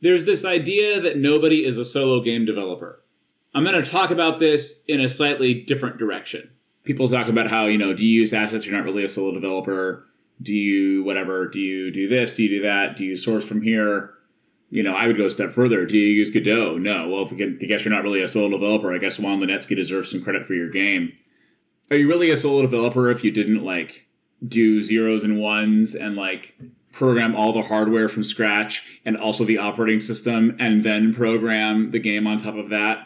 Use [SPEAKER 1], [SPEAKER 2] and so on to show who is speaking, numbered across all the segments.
[SPEAKER 1] There's this idea that nobody is a solo game developer. I'm going to talk about this in a slightly different direction. People talk about how, do you use assets? You're not really a solo developer. Do you whatever? Do you do this? Do you do that? Do you source from here? I would go a step further. Do you use Godot? No. Well, I guess you're not really a solo developer. I guess Juan Linetsky deserves some credit for your game. Are you really a solo developer if you didn't, do zeros and ones and, program all the hardware from scratch and also the operating system and then program the game on top of that?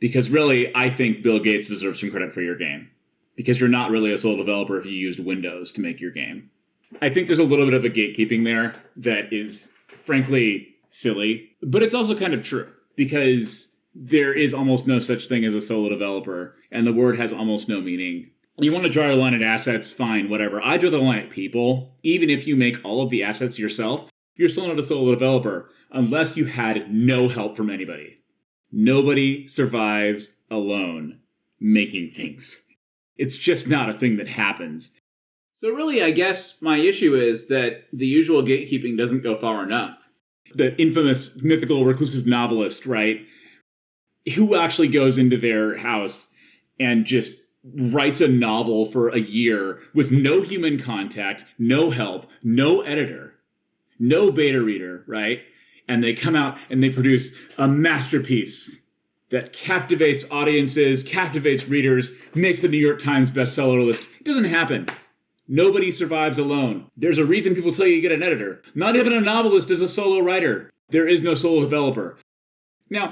[SPEAKER 1] Because really, I think Bill Gates deserves some credit for your game. Because you're not really a solo developer if you used Windows to make your game. I think there's a little bit of a gatekeeping there that is, frankly, silly. But it's also kind of true. Because there is almost no such thing as a solo developer. And the word has almost no meaning. You want to draw a line at assets, fine, whatever. I draw the line at people. Even if you make all of the assets yourself, you're still not a solo developer. Unless you had no help from anybody. Nobody survives alone making things. It's just not a thing that happens. So really, I guess my issue is that the usual gatekeeping doesn't go far enough. The infamous mythical reclusive novelist, right? Who actually goes into their house and just writes a novel for a year with no human contact, no help, no editor, no beta reader, right? And they come out and they produce a masterpiece that captivates audiences, captivates readers, makes the New York Times bestseller list. It doesn't happen. Nobody survives alone. There's a reason people tell you get an editor. Not even a novelist is a solo writer. There is no solo developer. Now,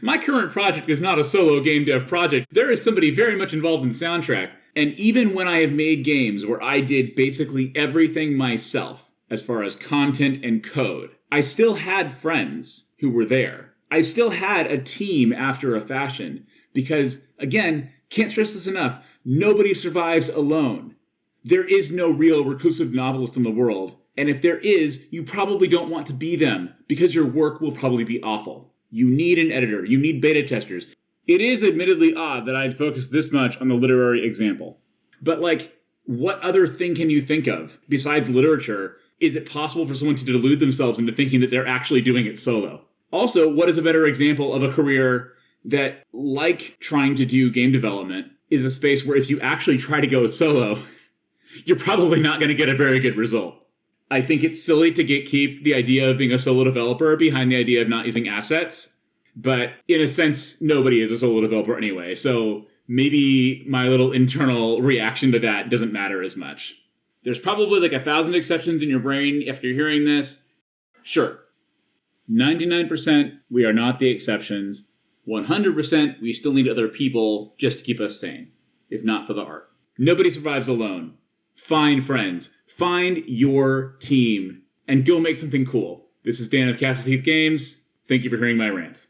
[SPEAKER 1] my current project is not a solo game dev project. There is somebody very much involved in soundtrack. And even when I have made games where I did basically everything myself, as far as content and code, I still had friends who were there. I still had a team after a fashion. Because, again, can't stress this enough, nobody survives alone. There is no real reclusive novelist in the world. And if there is, you probably don't want to be them, because your work will probably be awful. You need an editor. You need beta testers. It is admittedly odd that I'd focus this much on the literary example. But, what other thing can you think of, besides literature? Is it possible for someone to delude themselves into thinking that they're actually doing it solo? Also, what is a better example of a career that, like trying to do game development, is a space where if you actually try to go solo, you're probably not going to get a very good result. I think it's silly to gatekeep the idea of being a solo developer behind the idea of not using assets. But in a sense, nobody is a solo developer anyway. So maybe my little internal reaction to that doesn't matter as much. There's probably 1,000 exceptions in your brain after hearing this. Sure. 99% we are not the exceptions. 100% we still need other people just to keep us sane, if not for the art. Nobody survives alone. Find friends. Find your team. And go make something cool. This is Dan of Castle Heath Games. Thank you for hearing my rant.